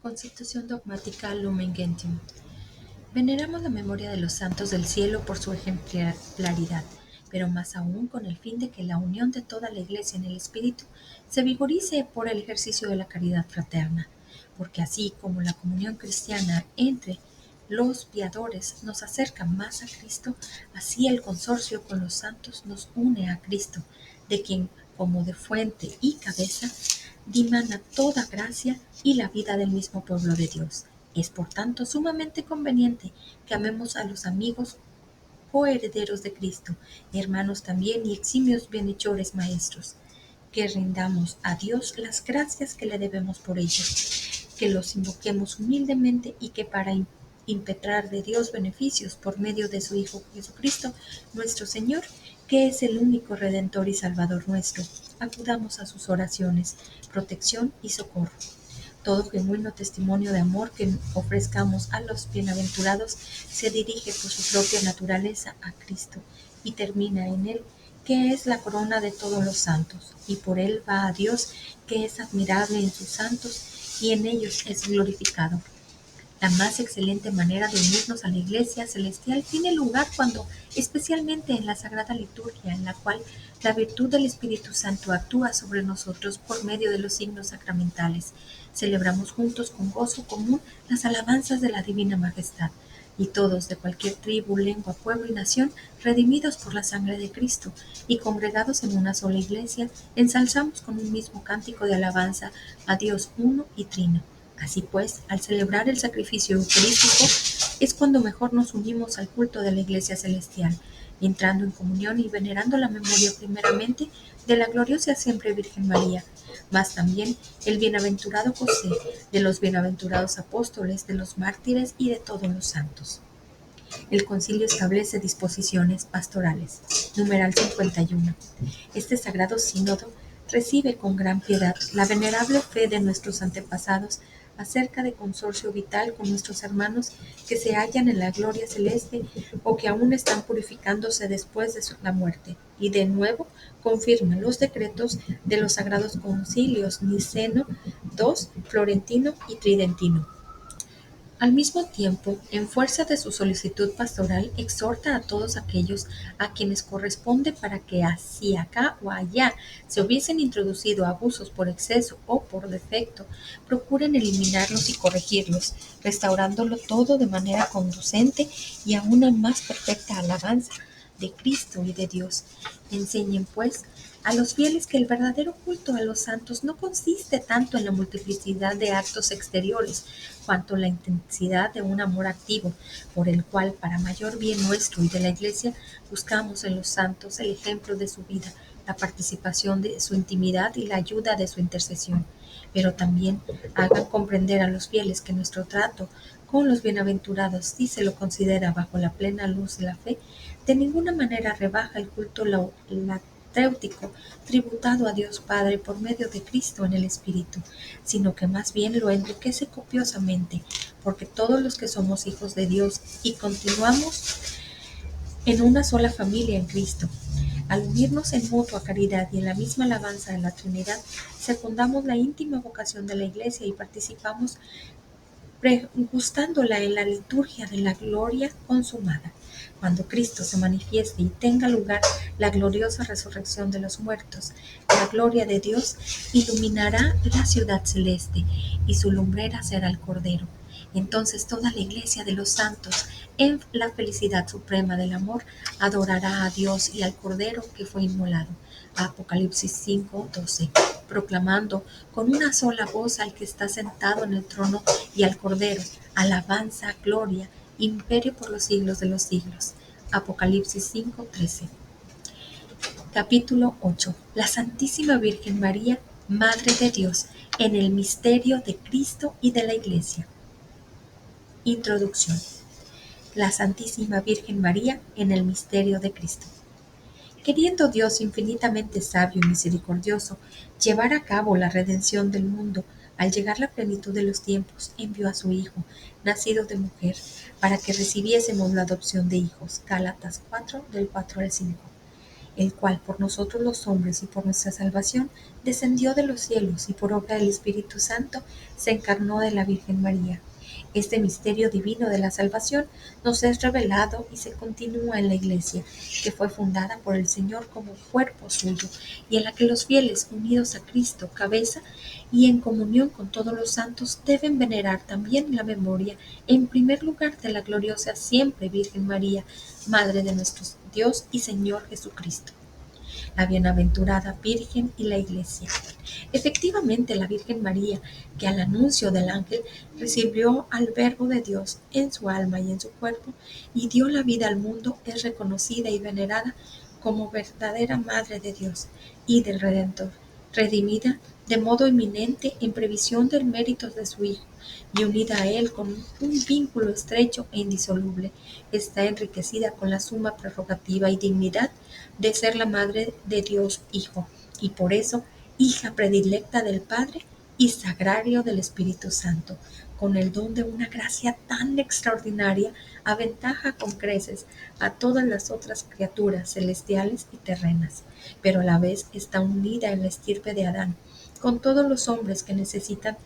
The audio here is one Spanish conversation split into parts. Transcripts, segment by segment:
Constitución dogmática Lumen Gentium. Veneramos la memoria de los santos del cielo por su ejemplaridad, pero más aún con el fin de que la unión de toda la Iglesia en el Espíritu se vigorice por el ejercicio de la caridad fraterna, porque así como la comunión cristiana entre los piadores nos acerca más a Cristo, así el consorcio con los santos nos une a Cristo, de quien, como de fuente y cabeza, dimana toda gracia y la vida del mismo pueblo de Dios. Es por tanto sumamente conveniente que amemos a los amigos coherederos de Cristo, hermanos también y eximios bienhechores maestros, que rindamos a Dios las gracias que le debemos por ellos, que los invoquemos humildemente y que para impetrar de Dios beneficios por medio de su Hijo Jesucristo, nuestro Señor, que es el único Redentor y Salvador nuestro, acudamos a sus oraciones, protección y socorro. Todo genuino testimonio de amor que ofrezcamos a los bienaventurados se dirige por su propia naturaleza a Cristo y termina en Él, que es la corona de todos los santos, y por Él va a Dios, que es admirable en sus santos y en ellos es glorificado. La más excelente manera de unirnos a la Iglesia celestial tiene lugar cuando, especialmente en la Sagrada Liturgia, en la cual la virtud del Espíritu Santo actúa sobre nosotros por medio de los signos sacramentales, celebramos juntos con gozo común las alabanzas de la Divina Majestad, y todos de cualquier tribu, lengua, pueblo y nación, redimidos por la sangre de Cristo y congregados en una sola Iglesia, ensalzamos con un mismo cántico de alabanza a Dios uno y trino. Así pues, al celebrar el sacrificio eucarístico es cuando mejor nos unimos al culto de la Iglesia celestial, entrando en comunión y venerando la memoria primeramente de la gloriosa siempre Virgen María, mas también el bienaventurado José, de los bienaventurados apóstoles, de los mártires y de todos los santos. El concilio establece disposiciones pastorales. Numeral 51. Este sagrado sínodo recibe con gran piedad la venerable fe de nuestros antepasados acerca de consorcio vital con nuestros hermanos que se hallan en la gloria celeste o que aún están purificándose después de la muerte, y de nuevo confirma los decretos de los sagrados concilios Niceno II, Florentino y Tridentino. Al mismo tiempo, en fuerza de su solicitud pastoral, exhorta a todos aquellos a quienes corresponde para que así acá o allá se hubiesen introducido abusos por exceso o por defecto, procuren eliminarlos y corregirlos, restaurándolo todo de manera conducente y a una más perfecta alabanza de Cristo y de Dios. Enseñen, pues, a los fieles que el verdadero culto a los santos no consiste tanto en la multiplicidad de actos exteriores, cuanto en la intensidad de un amor activo, por el cual, para mayor bien nuestro y de la Iglesia, buscamos en los santos el ejemplo de su vida, la participación de su intimidad y la ayuda de su intercesión. Pero también hagan comprender a los fieles que nuestro trato con los bienaventurados, si se lo considera bajo la plena luz de la fe, de ninguna manera rebaja el culto latréutico tributado a Dios Padre por medio de Cristo en el Espíritu, sino que más bien lo enriquece copiosamente, porque todos los que somos hijos de Dios y continuamos en una sola familia en Cristo, al unirnos en mutua caridad y en la misma alabanza de la Trinidad, secundamos la íntima vocación de la Iglesia y participamos pregustándola en la liturgia de la gloria consumada. Cuando Cristo se manifieste y tenga lugar la gloriosa resurrección de los muertos, la gloria de Dios iluminará la ciudad celeste y su lumbrera será el Cordero. Entonces toda la iglesia de los santos, en la felicidad suprema del amor, adorará a Dios y al Cordero que fue inmolado. Apocalipsis 5:12, proclamando con una sola voz al que está sentado en el trono y al Cordero, alabanza, gloria, imperio por los siglos de los siglos. Apocalipsis 5:13. Capítulo 8. La Santísima Virgen María, Madre de Dios, en el misterio de Cristo y de la Iglesia. Introducción. La Santísima Virgen María en el misterio de Cristo. Queriendo Dios infinitamente sabio y misericordioso llevar a cabo la redención del mundo, al llegar la plenitud de los tiempos, envió a su Hijo, nacido de mujer, para que recibiésemos la adopción de hijos. Gálatas 4, del 4 al 5. el cual por nosotros los hombres y por nuestra salvación descendió de los cielos y por obra del Espíritu Santo se encarnó de la Virgen María. Este misterio divino de la salvación nos es revelado y se continúa en la Iglesia, que fue fundada por el Señor como cuerpo suyo, y en la que los fieles, unidos a Cristo, cabeza, y en comunión con todos los santos, deben venerar también la memoria, en primer lugar, de la gloriosa siempre Virgen María, Madre de nuestro Dios y Señor Jesucristo, la bienaventurada Virgen y la Iglesia. Efectivamente, la Virgen María, que al anuncio del ángel recibió al Verbo de Dios en su alma y en su cuerpo y dio la vida al mundo, es reconocida y venerada como verdadera Madre de Dios y del Redentor, redimida de modo eminente en previsión del mérito de su Hijo, y unida a Él con un vínculo estrecho e indisoluble, está enriquecida con la suma prerrogativa y dignidad de ser la Madre de Dios Hijo, y por eso hija predilecta del Padre y sagrario del Espíritu Santo, con el don de una gracia tan extraordinaria, aventaja con creces a todas las otras criaturas celestiales y terrenas, pero a la vez está unida en la estirpe de Adán, con todos los hombres que necesitan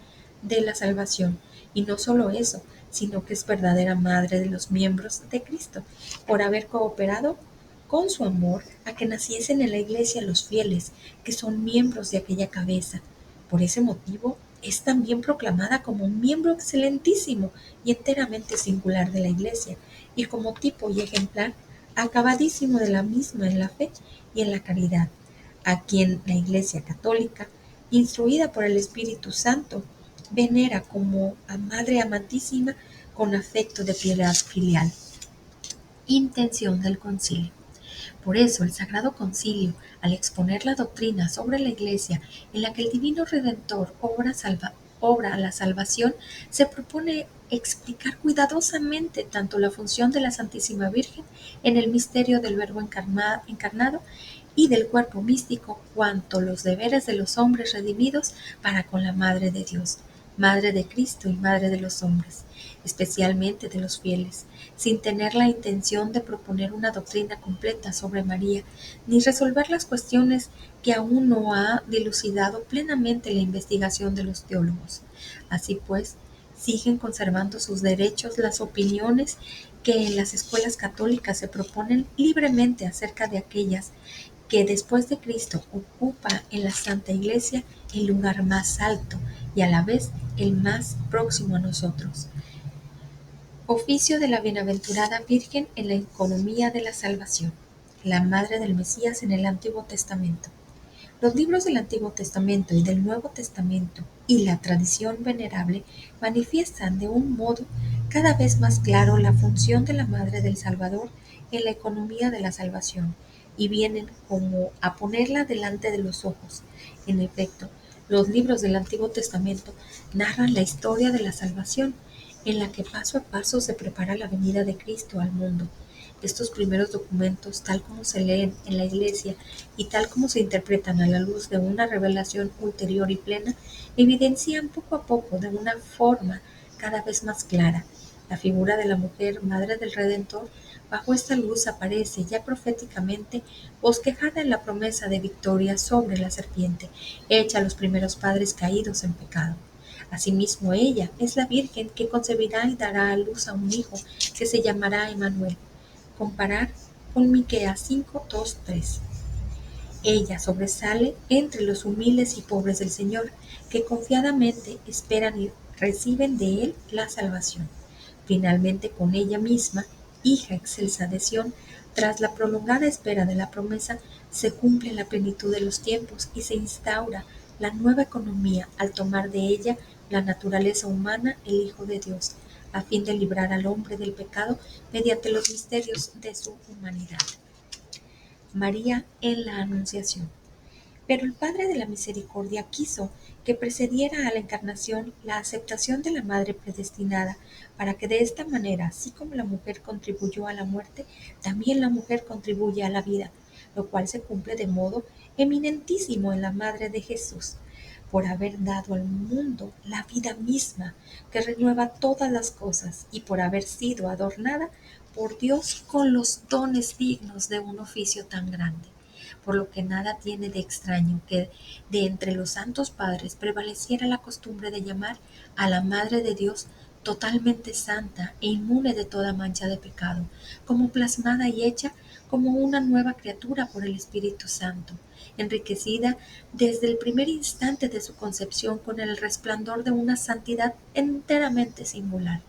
de la salvación, y no solo eso, sino que es verdadera madre de los miembros de Cristo, por haber cooperado con su amor a que naciesen en la Iglesia los fieles, que son miembros de aquella cabeza. Por ese motivo es también proclamada como un miembro excelentísimo y enteramente singular de la Iglesia, y como tipo y ejemplar acabadísimo de la misma en la fe y en la caridad, a quien la Iglesia católica, instruida por el Espíritu Santo, venera como a Madre amantísima con afecto de piedad filial. Intención del Concilio. Por eso el Sagrado Concilio, al exponer la doctrina sobre la Iglesia en la que el Divino Redentor obra la salvación, se propone explicar cuidadosamente tanto la función de la Santísima Virgen en el misterio del Verbo encarnado y del cuerpo místico, cuanto los deberes de los hombres redimidos para con la Madre de Dios, Madre de Cristo y Madre de los hombres, especialmente de los fieles, sin tener la intención de proponer una doctrina completa sobre María, ni resolver las cuestiones que aún no ha dilucidado plenamente la investigación de los teólogos. Así pues, siguen conservando sus derechos las opiniones que en las escuelas católicas se proponen libremente acerca de aquellas que después de Cristo ocupa en la Santa Iglesia el lugar más alto y a la vez el más próximo a nosotros. Oficio de la Bienaventurada Virgen en la economía de la salvación. La Madre del Mesías en el Antiguo Testamento. Los libros del Antiguo Testamento y del Nuevo Testamento y la tradición venerable manifiestan de un modo cada vez más claro la función de la Madre del Salvador en la economía de la salvación, y vienen como a ponerla delante de los ojos. En efecto, los libros del Antiguo Testamento narran la historia de la salvación, en la que paso a paso se prepara la venida de Cristo al mundo. Estos primeros documentos, tal como se leen en la Iglesia y tal como se interpretan a la luz de una revelación ulterior y plena, evidencian poco a poco, de una forma cada vez más clara, la figura de la mujer, Madre del Redentor. Bajo esta luz aparece ya proféticamente bosquejada en la promesa de victoria sobre la serpiente, hecha a los primeros padres caídos en pecado. Asimismo, ella es la Virgen que concebirá y dará a luz a un hijo que se llamará Emmanuel. Comparar con Miqueas 5, 2, 3. Ella sobresale entre los humildes y pobres del Señor, que confiadamente esperan y reciben de Él la salvación. Finalmente, con ella misma, hija excelsa de Sión, tras la prolongada espera de la promesa, se cumple la plenitud de los tiempos y se instaura la nueva economía al tomar de ella la naturaleza humana el Hijo de Dios, a fin de librar al hombre del pecado mediante los misterios de su humanidad. María en la Anunciación. Pero el Padre de la Misericordia quiso que precediera a la encarnación la aceptación de la Madre predestinada, para que de esta manera, así como la mujer contribuyó a la muerte, también la mujer contribuye a la vida, lo cual se cumple de modo eminentísimo en la Madre de Jesús, por haber dado al mundo la vida misma, que renueva todas las cosas, y por haber sido adornada por Dios con los dones dignos de un oficio tan grande. por lo que nada tiene de extraño que de entre los santos padres prevaleciera la costumbre de llamar a la Madre de Dios totalmente santa e inmune de toda mancha de pecado, como plasmada y hecha como una nueva criatura por el Espíritu Santo, enriquecida desde el primer instante de su concepción con el resplandor de una santidad enteramente singular.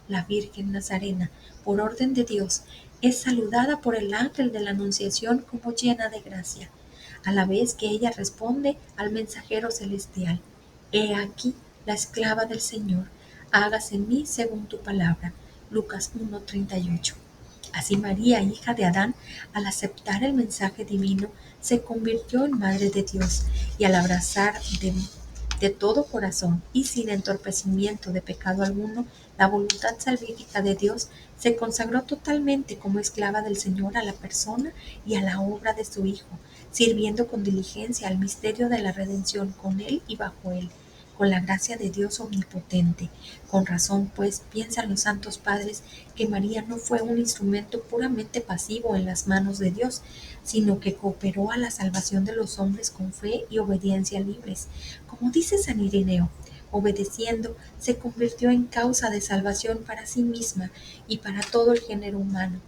La Virgen Nazarena, por orden de Dios, es saludada por el ángel de la Anunciación como llena de gracia, a la vez que ella responde al mensajero celestial: He aquí la esclava del Señor, hágase en mí según tu palabra. Lucas 1:38. Así María, hija de Adán, al aceptar el mensaje divino, se convirtió en Madre de Dios y al abrazar de todo corazón y sin entorpecimiento de pecado alguno la voluntad salvífica de Dios, se consagró totalmente como esclava del Señor a la persona y a la obra de su Hijo, sirviendo con diligencia al misterio de la redención con Él y bajo Él, con la gracia de Dios omnipotente. Con razón, pues, piensan los santos padres que María no fue un instrumento puramente pasivo en las manos de Dios, sino que cooperó a la salvación de los hombres con fe y obediencia libres. Como dice San Ireneo, obedeciendo, se convirtió en causa de salvación para sí misma y para todo el género humano.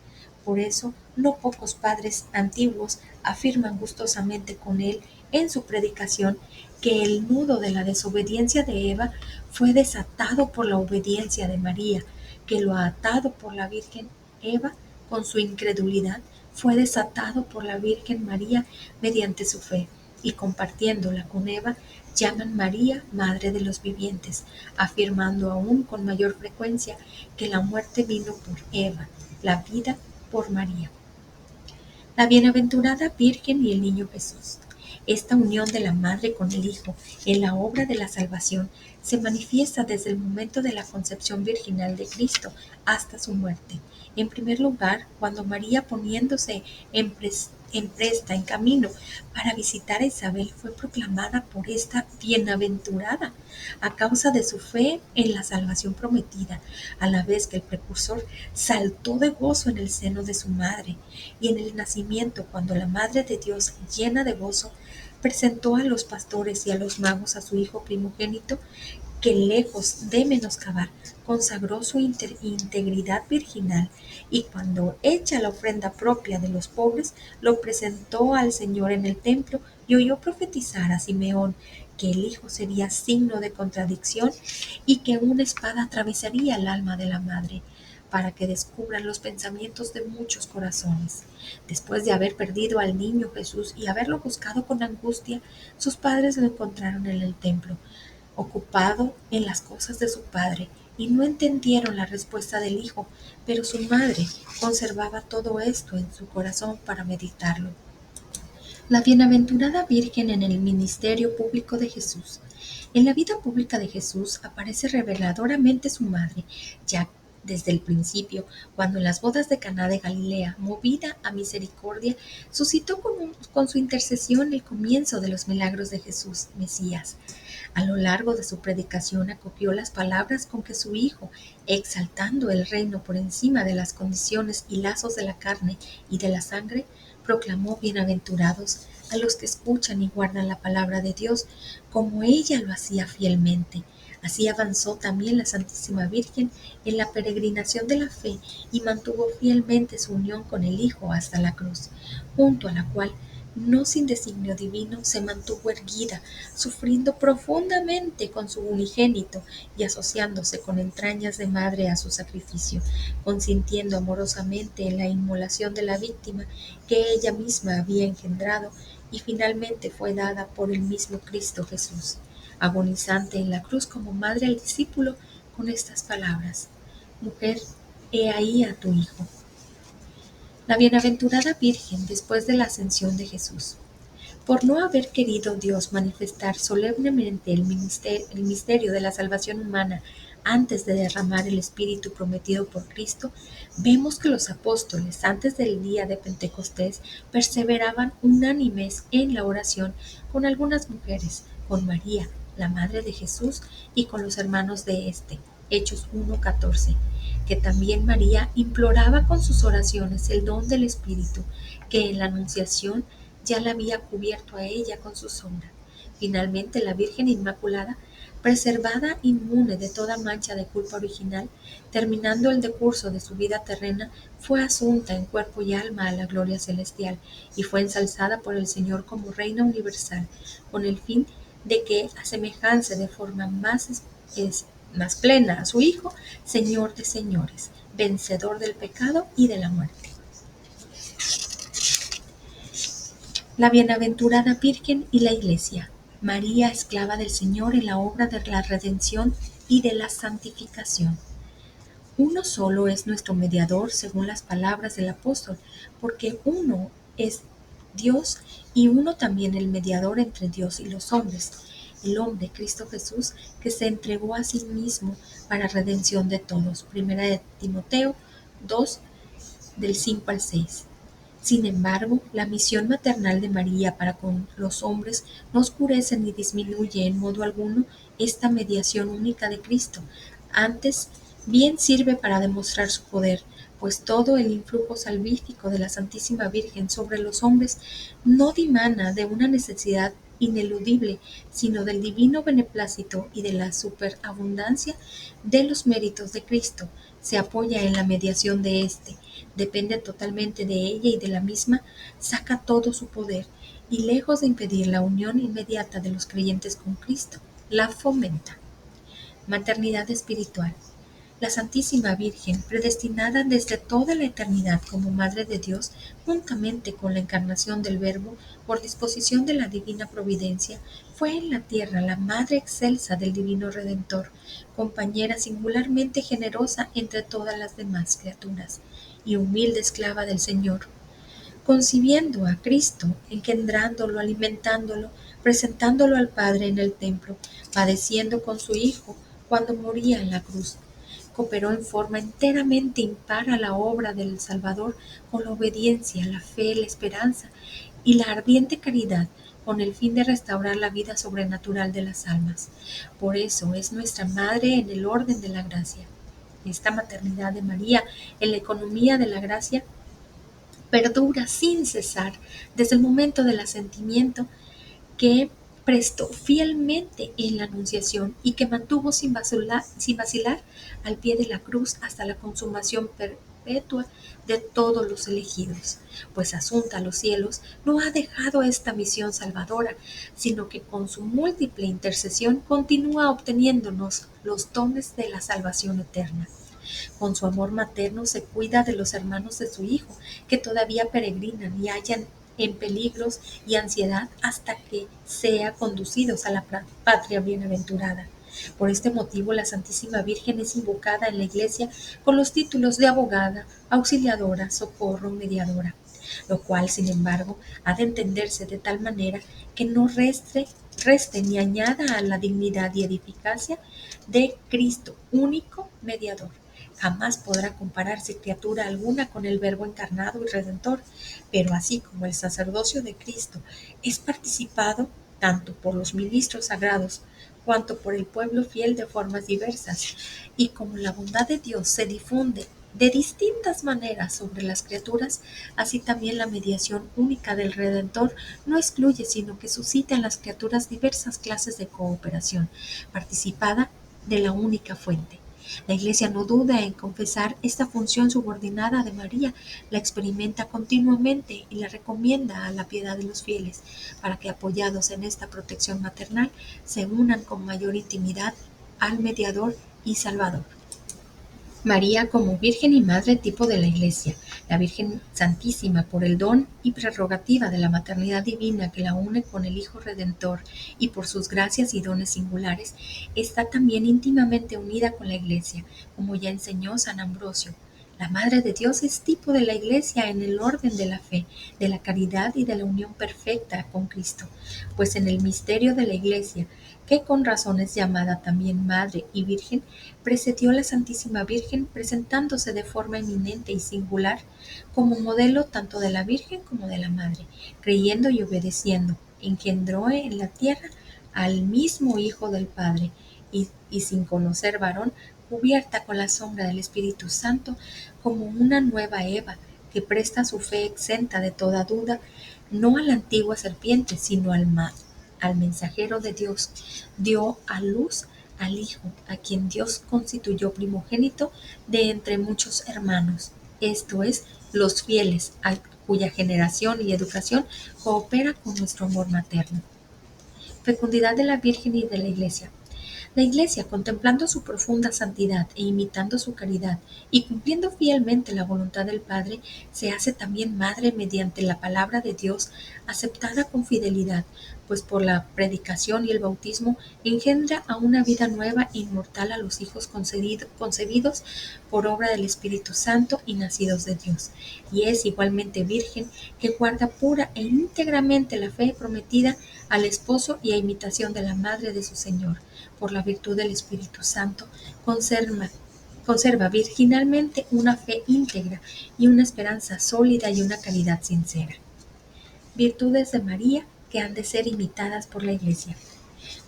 Por eso, no pocos padres antiguos afirman gustosamente con él en su predicación que el nudo de la desobediencia de Eva fue desatado por la obediencia de María, que lo atado por la Virgen Eva con su incredulidad fue desatado por la Virgen María mediante su fe, y compartiéndola con Eva, llaman María Madre de los Vivientes, afirmando aún con mayor frecuencia que la muerte vino por Eva, la vida por María. La bienaventurada Virgen y el Niño Jesús. Esta unión de la Madre con el Hijo en la obra de la salvación se manifiesta desde el momento de la concepción virginal de Cristo hasta su muerte. En primer lugar, cuando María, poniéndose en camino para visitar a Isabel, fue proclamada por esta bienaventurada a causa de su fe en la salvación prometida, a la vez que el precursor saltó de gozo en el seno de su madre, y en el nacimiento, cuando la Madre de Dios, llena de gozo, presentó a los pastores y a los magos a su hijo primogénito, que lejos de menoscabar, consagró su integridad virginal, y cuando hecha la ofrenda propia de los pobres, lo presentó al Señor en el templo y oyó profetizar a Simeón que el Hijo sería signo de contradicción y que una espada atravesaría el alma de la madre, para que descubran los pensamientos de muchos corazones. Después de haber perdido al niño Jesús y haberlo buscado con angustia, sus padres lo encontraron en el templo, ocupado en las cosas de su padre, y no entendieron la respuesta del hijo, pero su madre conservaba todo esto en su corazón para meditarlo. La bienaventurada Virgen en el ministerio público de Jesús. En la vida pública de Jesús aparece reveladoramente su madre, ya desde el principio, cuando en las bodas de Caná de Galilea, movida a misericordia, suscitó con su intercesión el comienzo de los milagros de Jesús, Mesías. A lo largo de su predicación acogió las palabras con que su Hijo, exaltando el reino por encima de las condiciones y lazos de la carne y de la sangre, proclamó bienaventurados a los que escuchan y guardan la palabra de Dios, como ella lo hacía fielmente. Así avanzó también la Santísima Virgen en la peregrinación de la fe y mantuvo fielmente su unión con el Hijo hasta la cruz, junto a la cual, no sin designio divino, se mantuvo erguida, sufriendo profundamente con su unigénito y asociándose con entrañas de madre a su sacrificio, consintiendo amorosamente en la inmolación de la víctima que ella misma había engendrado y finalmente fue dada por el mismo Cristo Jesús, agonizante en la cruz como madre al discípulo, con estas palabras: Mujer, he ahí a tu Hijo. La bienaventurada Virgen después de la ascensión de Jesús. Por no haber querido Dios manifestar solemnemente el misterio de la salvación humana antes de derramar el Espíritu prometido por Cristo, vemos que los apóstoles, antes del día de Pentecostés, perseveraban unánimes en la oración con algunas mujeres, con María, la Madre de Jesús, y con los hermanos de éste. Hechos 1:14, que también María imploraba con sus oraciones el don del Espíritu, que en la Anunciación ya la había cubierto a ella con su sombra. Finalmente, la Virgen Inmaculada, preservada inmune de toda mancha de culpa original, terminando el decurso de su vida terrena, fue asunta en cuerpo y alma a la gloria celestial y fue ensalzada por el Señor como Reina universal, con el fin de que asemejase de forma más plena a su Hijo, Señor de señores, vencedor del pecado y de la muerte. La bienaventurada Virgen y la Iglesia. María, esclava del Señor en la obra de la redención y de la santificación. Uno solo es nuestro mediador según las palabras del apóstol, porque uno es Dios y uno también el mediador entre Dios y los hombres, el hombre Cristo Jesús, que se entregó a sí mismo para redención de todos. Primera de Timoteo 2, del 5 al 6. Sin embargo, la misión maternal de María para con los hombres no oscurece ni disminuye en modo alguno esta mediación única de Cristo. Antes, bien sirve para demostrar su poder, pues todo el influjo salvífico de la Santísima Virgen sobre los hombres no dimana de una necesidad ineludible, sino del divino beneplácito y de la superabundancia de los méritos de Cristo. Se apoya en la mediación de éste, depende totalmente de ella y de la misma, saca todo su poder y lejos de impedir la unión inmediata de los creyentes con Cristo, la fomenta. Maternidad espiritual. La Santísima Virgen, predestinada desde toda la eternidad como Madre de Dios, juntamente con la encarnación del Verbo, por disposición de la divina providencia, fue en la tierra la Madre excelsa del Divino Redentor, compañera singularmente generosa entre todas las demás criaturas, y humilde esclava del Señor, concibiendo a Cristo, engendrándolo, alimentándolo, presentándolo al Padre en el templo, padeciendo con su Hijo cuando moría en la cruz. Cooperó en forma enteramente impar a la obra del Salvador con la obediencia, la fe, la esperanza y la ardiente caridad, con el fin de restaurar la vida sobrenatural de las almas. Por eso es nuestra Madre en el orden de la gracia. Esta maternidad de María en la economía de la gracia perdura sin cesar desde el momento del asentimiento que prestó fielmente en la Anunciación y que mantuvo sin vacilar al pie de la cruz hasta la consumación perpetua de todos los elegidos, pues asunta a los cielos no ha dejado esta misión salvadora, sino que con su múltiple intercesión continúa obteniéndonos los dones de la salvación eterna. Con su amor materno se cuida de los hermanos de su Hijo, que todavía peregrinan y hallan en peligros y ansiedad hasta que sea conducidos a la patria bienaventurada. Por este motivo, la Santísima Virgen es invocada en la Iglesia con los títulos de abogada, auxiliadora, socorro, mediadora, lo cual, sin embargo, ha de entenderse de tal manera que no reste ni añada a la dignidad y eficacia de Cristo, único mediador. Jamás podrá compararse criatura alguna con el Verbo encarnado y redentor, pero así como el sacerdocio de Cristo es participado tanto por los ministros sagrados cuanto por el pueblo fiel de formas diversas, y como la bondad de Dios se difunde de distintas maneras sobre las criaturas, así también la mediación única del Redentor no excluye, sino que suscita en las criaturas diversas clases de cooperación, participada de la única fuente. La Iglesia no duda en confesar esta función subordinada de María, la experimenta continuamente y la recomienda a la piedad de los fieles, para que apoyados en esta protección maternal se unan con mayor intimidad al Mediador y Salvador. María como Virgen y Madre tipo de la Iglesia, la Virgen Santísima por el don y prerrogativa de la maternidad divina que la une con el Hijo Redentor y por sus gracias y dones singulares, está también íntimamente unida con la Iglesia, como ya enseñó San Ambrosio. La Madre de Dios es tipo de la Iglesia en el orden de la fe, de la caridad y de la unión perfecta con Cristo, pues en el misterio de la Iglesia, que con razón es llamada también Madre y Virgen, precedió la Santísima Virgen presentándose de forma eminente y singular como modelo tanto de la Virgen como de la Madre, creyendo y obedeciendo, engendró en la tierra al mismo Hijo del Padre y sin conocer varón, cubierta con la sombra del Espíritu Santo, como una nueva Eva, que presta su fe exenta de toda duda, no a la antigua serpiente, sino al mensajero de Dios. Dio a luz al Hijo, a quien Dios constituyó primogénito de entre muchos hermanos, esto es, los fieles, a cuya generación y educación coopera con nuestro amor materno. Fecundidad de la Virgen y de la Iglesia. La Iglesia, contemplando su profunda santidad e imitando su caridad y cumpliendo fielmente la voluntad del Padre, se hace también madre mediante la palabra de Dios, aceptada con fidelidad, pues por la predicación y el bautismo engendra a una vida nueva e inmortal a los hijos concebidos por obra del Espíritu Santo y nacidos de Dios. Y es igualmente virgen, que guarda pura e íntegramente la fe prometida al esposo y a imitación de la madre de su Señor. Por la virtud del Espíritu Santo, conserva virginalmente una fe íntegra y una esperanza sólida y una caridad sincera. Virtudes de María que han de ser imitadas por la Iglesia.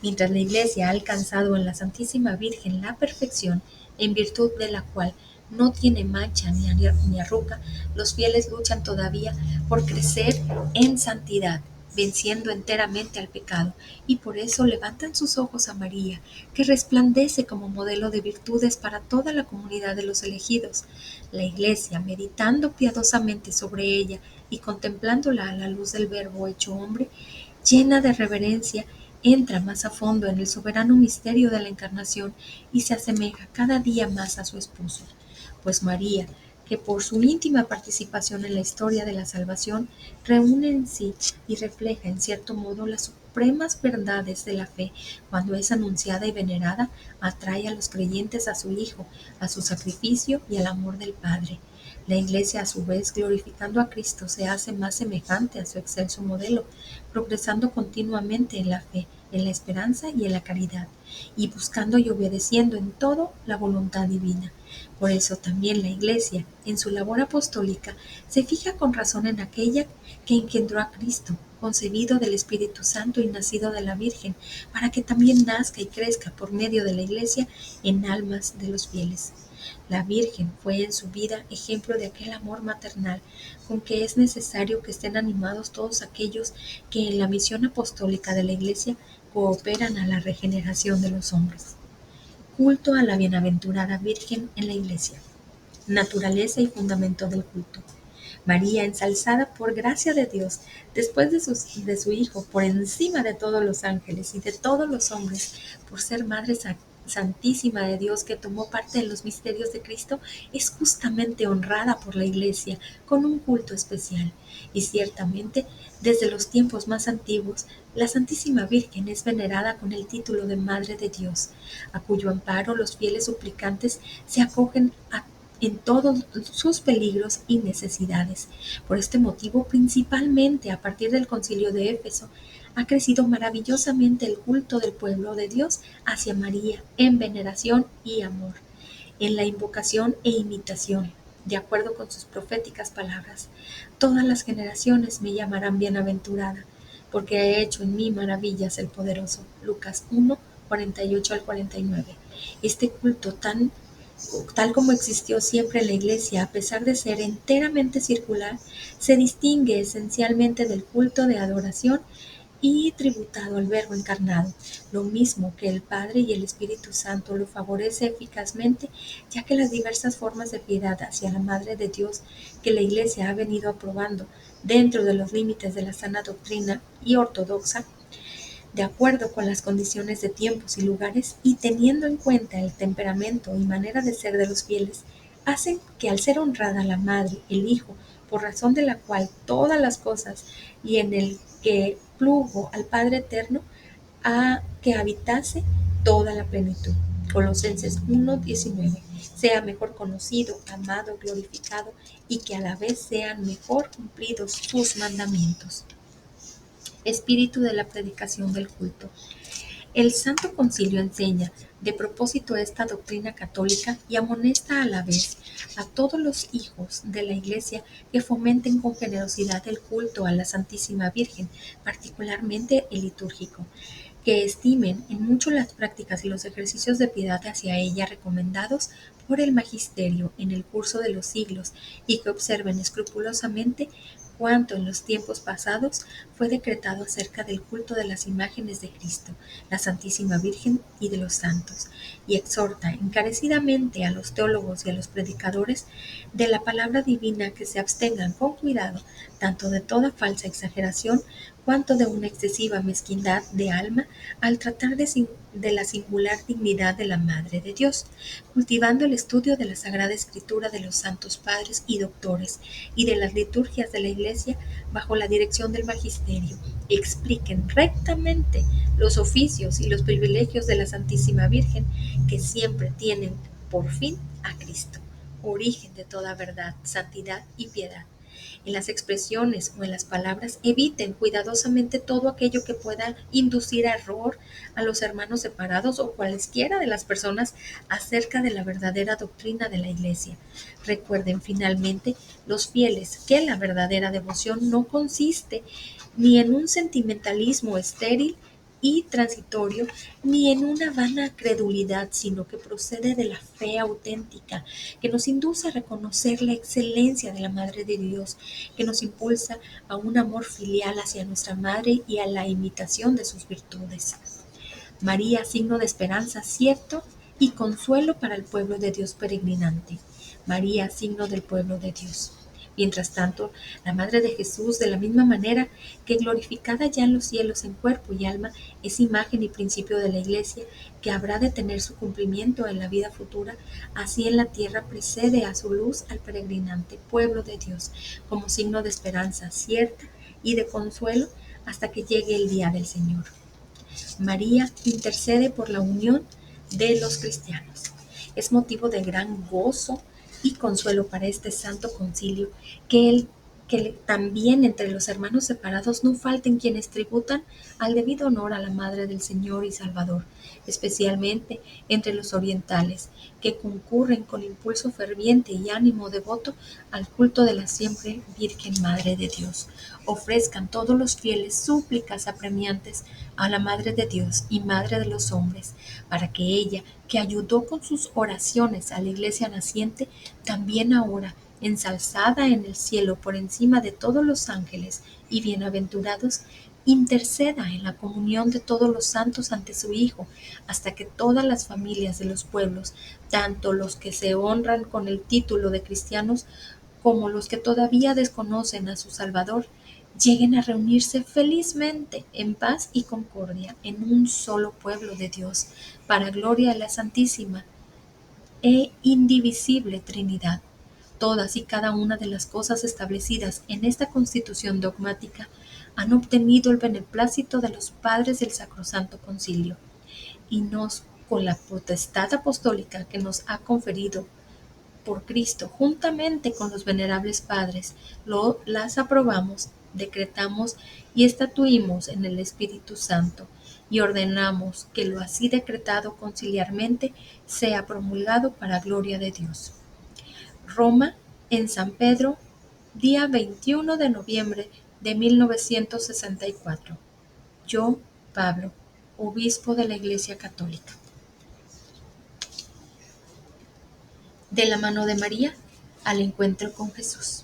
Mientras la Iglesia ha alcanzado en la Santísima Virgen la perfección, en virtud de la cual no tiene mancha ni arruga, los fieles luchan todavía por crecer en santidad, venciendo enteramente al pecado, y por eso levantan sus ojos a María, que resplandece como modelo de virtudes para toda la comunidad de los elegidos. La Iglesia, meditando piadosamente sobre ella y contemplándola a la luz del Verbo hecho hombre, llena de reverencia, entra más a fondo en el soberano misterio de la Encarnación y se asemeja cada día más a su esposo. Pues María, que por su íntima participación en la historia de la salvación, reúne en sí y refleja en cierto modo las supremas verdades de la fe, cuando es anunciada y venerada, atrae a los creyentes a su Hijo, a su sacrificio y al amor del Padre. La Iglesia, a su vez, glorificando a Cristo, se hace más semejante a su excelso modelo, progresando continuamente en la fe, en la esperanza y en la caridad, y buscando y obedeciendo en todo la voluntad divina. Por eso también la Iglesia, en su labor apostólica, se fija con razón en aquella que engendró a Cristo, concebido del Espíritu Santo y nacido de la Virgen, para que también nazca y crezca por medio de la Iglesia en almas de los fieles. La Virgen fue en su vida ejemplo de aquel amor maternal con que es necesario que estén animados todos aquellos que en la misión apostólica de la Iglesia cooperan a la regeneración de los hombres. Culto a la bienaventurada Virgen en la Iglesia. Naturaleza y fundamento del culto. María, ensalzada por gracia de Dios, después de su Hijo, por encima de todos los ángeles y de todos los hombres, por ser Madre Santísima de Dios que tomó parte en los misterios de Cristo, es justamente honrada por la Iglesia con un culto especial. Y ciertamente, desde los tiempos más antiguos, la Santísima Virgen es venerada con el título de Madre de Dios, a cuyo amparo los fieles suplicantes se acogen en todos sus peligros y necesidades. Por este motivo, principalmente a partir del Concilio de Éfeso, ha crecido maravillosamente el culto del pueblo de Dios hacia María en veneración y amor, en la invocación e imitación, de acuerdo con sus proféticas palabras. Todas las generaciones me llamarán bienaventurada, porque ha hecho en mí maravillas el poderoso. Lucas 1, 48 al 49. Este culto tal como existió siempre en la Iglesia, a pesar de ser enteramente circular, se distingue esencialmente del culto de adoración y tributado al Verbo encarnado, lo mismo que el Padre y el Espíritu Santo lo favorece eficazmente, ya que las diversas formas de piedad hacia la Madre de Dios que la Iglesia ha venido aprobando dentro de los límites de la sana doctrina y ortodoxa, de acuerdo con las condiciones de tiempos y lugares y teniendo en cuenta el temperamento y manera de ser de los fieles, hacen que al ser honrada la Madre, el Hijo, por razón de la cual todas las cosas y en el que plugo al Padre Eterno, a que habitase toda la plenitud. Colosenses 1:19. Sea mejor conocido, amado, glorificado y que a la vez sean mejor cumplidos sus mandamientos. Espíritu de la predicación del culto. El Santo Concilio enseña de propósito esta doctrina católica y amonesta a la vez a todos los hijos de la Iglesia que fomenten con generosidad el culto a la Santísima Virgen, particularmente el litúrgico, que estimen en mucho las prácticas y los ejercicios de piedad hacia ella recomendados por el Magisterio en el curso de los siglos y que observen escrupulosamente cuanto en los tiempos pasados fue decretado acerca del culto de las imágenes de Cristo, la Santísima Virgen y de los santos, y exhorta encarecidamente a los teólogos y a los predicadores de la palabra divina que se abstengan con cuidado tanto de toda falsa exageración cuanto de una excesiva mezquindad de alma al tratar de la singular dignidad de la Madre de Dios, cultivando el estudio de la Sagrada Escritura de los santos padres y doctores y de las liturgias de la Iglesia bajo la dirección del magisterio. Expliquen rectamente los oficios y los privilegios de la Santísima Virgen, que siempre tienen por fin a Cristo, origen de toda verdad, santidad y piedad. En las expresiones o en las palabras eviten cuidadosamente todo aquello que pueda inducir a error a los hermanos separados o cualesquiera de las personas acerca de la verdadera doctrina de la Iglesia. Recuerden finalmente los fieles que la verdadera devoción no consiste ni en un sentimentalismo estéril y transitorio, ni en una vana credulidad, sino que procede de la fe auténtica, que nos induce a reconocer la excelencia de la Madre de Dios, que nos impulsa a un amor filial hacia nuestra Madre y a la imitación de sus virtudes. María, signo de esperanza cierto y consuelo para el pueblo de Dios peregrinante. María, signo del pueblo de Dios. Mientras tanto, la Madre de Jesús, de la misma manera que glorificada ya en los cielos en cuerpo y alma, es imagen y principio de la Iglesia, que habrá de tener su cumplimiento en la vida futura, así en la tierra precede a su luz al peregrinante pueblo de Dios, como signo de esperanza cierta y de consuelo hasta que llegue el día del Señor. María intercede por la unión de los cristianos. Es motivo de gran gozo y consuelo para este santo concilio que también entre los hermanos separados no falten quienes tributan al debido honor a la Madre del Señor y Salvador, especialmente entre los orientales, que concurren con impulso ferviente y ánimo devoto al culto de la siempre Virgen Madre de Dios. Ofrezcan todos los fieles súplicas apremiantes a la Madre de Dios y Madre de los hombres, para que ella, que ayudó con sus oraciones a la Iglesia naciente, también ahora, ensalzada en el cielo por encima de todos los ángeles y bienaventurados, interceda en la comunión de todos los santos ante su Hijo, hasta que todas las familias de los pueblos, tanto los que se honran con el título de cristianos, como los que todavía desconocen a su Salvador, lleguen a reunirse felizmente en paz y concordia en un solo pueblo de Dios, para gloria de la Santísima e indivisible Trinidad. Todas y cada una de las cosas establecidas en esta Constitución dogmática han obtenido el beneplácito de los padres del Sacrosanto Concilio, y nos, con la potestad apostólica que nos ha conferido por Cristo, juntamente con los venerables padres, las aprobamos, decretamos y estatuimos en el Espíritu Santo, y ordenamos que lo así decretado conciliarmente sea promulgado para gloria de Dios. Roma, en San Pedro, día 21 de noviembre de 1964. Yo, Pablo, obispo de la Iglesia Católica. De la mano de María, al encuentro con Jesús.